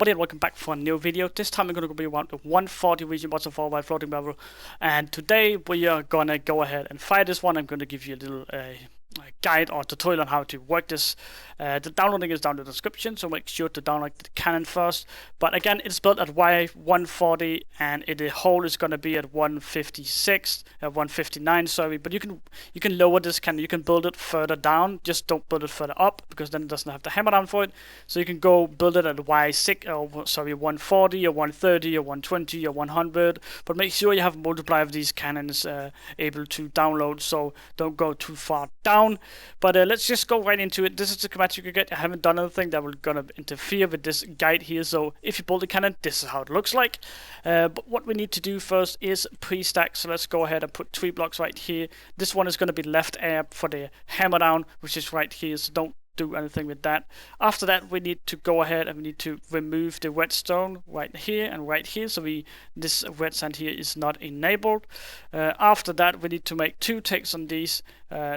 everybody, and welcome back for a new video. This time we're going to be around the 140 RegenBust 4 by Floatingbarrel, and today we are going to go ahead and fight this one. I'm going to give you a little guide or tutorial on how to work this. The downloading is down in the description, so make sure to download the cannon first. But again, it's built at Y140 and the hole is going to be at 156, 159, sorry. But you can lower this cannon, you can build it further down, just don't build it further up because then it doesn't have the hammer down for it. So you can go build it at Y6, or sorry, 140 or 130 or 120 or 100. But make sure you have a multiplier of these cannons able to download, so don't go too far down. But let's just go right into it. This is the schematic you get. I haven't done anything that will gonna interfere with this guide here, so if you build a cannon, this is how it looks like. But what we need to do first is pre-stack, so let's go ahead and put 3 blocks right here. This one is going to be left air for the hammer down, which is right here, so don't do anything with that. After that, we need to go ahead and we need to remove the redstone right here and right here, so this red sand here is not enabled. After that, we need to make 2 ticks on these,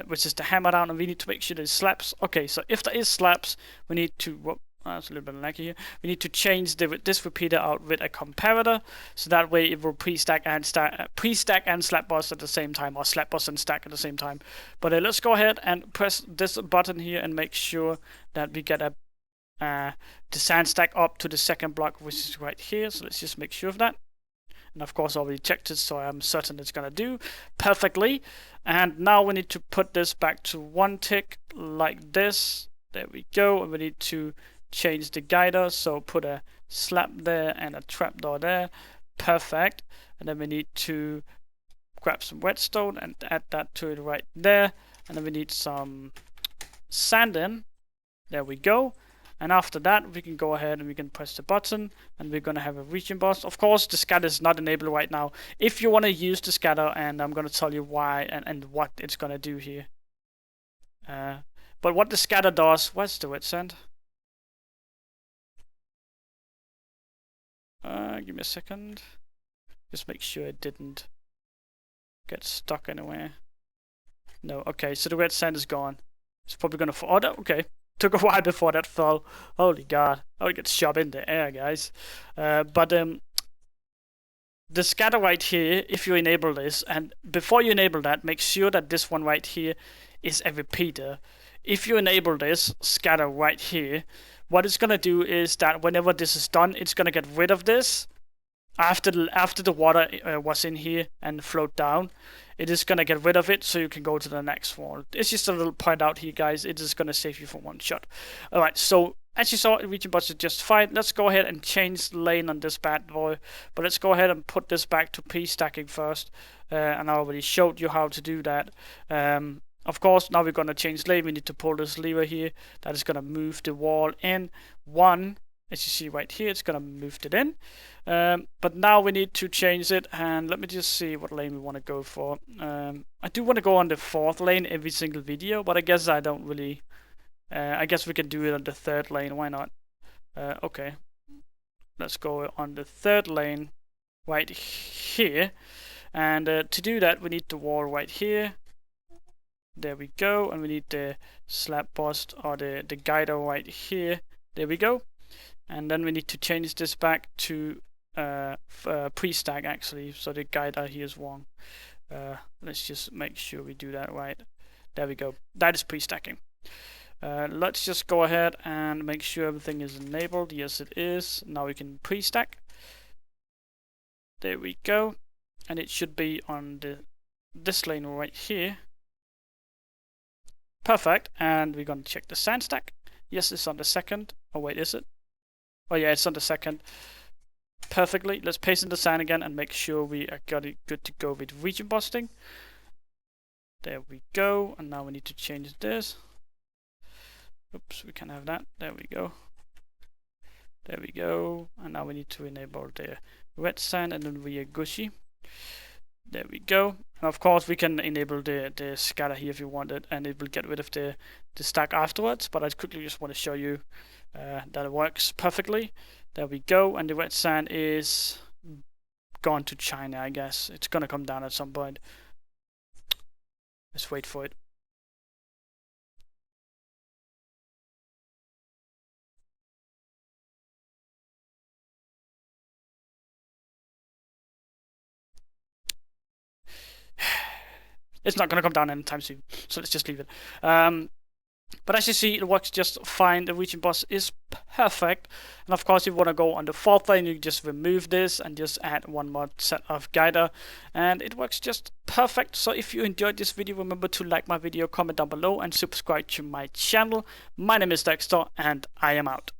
which is the hammer down, and we need to make sure there's slaps. Okay, so if there is slaps, we need to it's a little bit laggy here. We need to change this repeater out with a comparator, so that way it will pre-stack and slap bust at the same time, or slap bust and stack at the same time. But let's go ahead and press this button here and make sure that we get the sand stack up to the second block, which is right here. So let's just make sure of that. And of course I already checked it, so I'm certain it's gonna do perfectly. And now we need to put this back to 1 tick like this. There we go. And we need to change the guider, so put a slap there and a trapdoor there. Perfect. And then we need to grab some redstone and add that to it right there. And then we need some sand in. There we go. And after that, we can go ahead and we can press the button, and we're going to have a RegenBust. Of course, the scatter is not enabled right now. If you want to use the scatter, and I'm going to tell you why and what it's going to do here. But what the scatter does, where's the red sand? Give me a second. Just make sure it didn't get stuck anywhere. No, okay, so the red sand is gone. It's probably gonna fall. Oh, okay. Took a while before that fell. Holy god. Oh, it gets shot in the air, guys. But the scatter right here, if you enable this, and before you enable that, make sure that this one right here is a repeater. If you enable this scatter right here, what it's gonna do is that whenever this is done, it's gonna get rid of this. After the water was in here and float down, it is gonna get rid of it, so you can go to the next one. It's just a little point out here, guys. It is gonna save you from 1 shot. All right, so as you saw, RegenBust is just fine. Let's go ahead and change the lane on this bad boy. But let's go ahead and put this back to pre-stacking first. And I already showed you how to do that. Of course, now we're going to change lane. We need to pull this lever here. That is going to move the wall in 1. As you see right here, it's going to move it in. But now we need to change it. And let me just see what lane we want to go for. I do want to go on the 4th lane every single video, but I guess I don't really... I guess we can do it on the 3rd lane. Why not? Okay. Let's go on the 3rd lane right here. And to do that, we need the wall right here. There we go, and we need the slap bust or the guider right here. There we go. And then we need to change this back to pre-stack actually, so the guider here is wrong. Let's just make sure we do that right. There we go. That is pre-stacking. Let's just go ahead and make sure everything is enabled. Yes, it is. Now we can pre-stack. There we go. And it should be on this lane right here. Perfect, and we're going to check the sand stack. Yes, it's on the 2nd. Oh wait, is it? Oh yeah, it's on the 2nd. Perfectly. Let's paste in the sand again and make sure we are got it good to go with RegenBusting. There we go, and now we need to change this. Oops, we can have that. There we go. There we go. And now we need to enable the red sand, and then we are gushy. There we go. And of course we can enable the scatter here if you want it, and it will get rid of the stack afterwards, but I quickly just want to show you that it works perfectly. There we go, and the red sand is gone to China, I guess. It's gonna come down at some point. Let's wait for it. it's not going to come down anytime soon. So let's just leave it. But as you see, it works just fine. The RegenBust is perfect. And of course, if you want to go on the 4th lane, you just remove this and just add one more set of guider. And it works just perfect. So if you enjoyed this video, remember to like my video, comment down below, and subscribe to my channel. My name is Dexter, and I am out.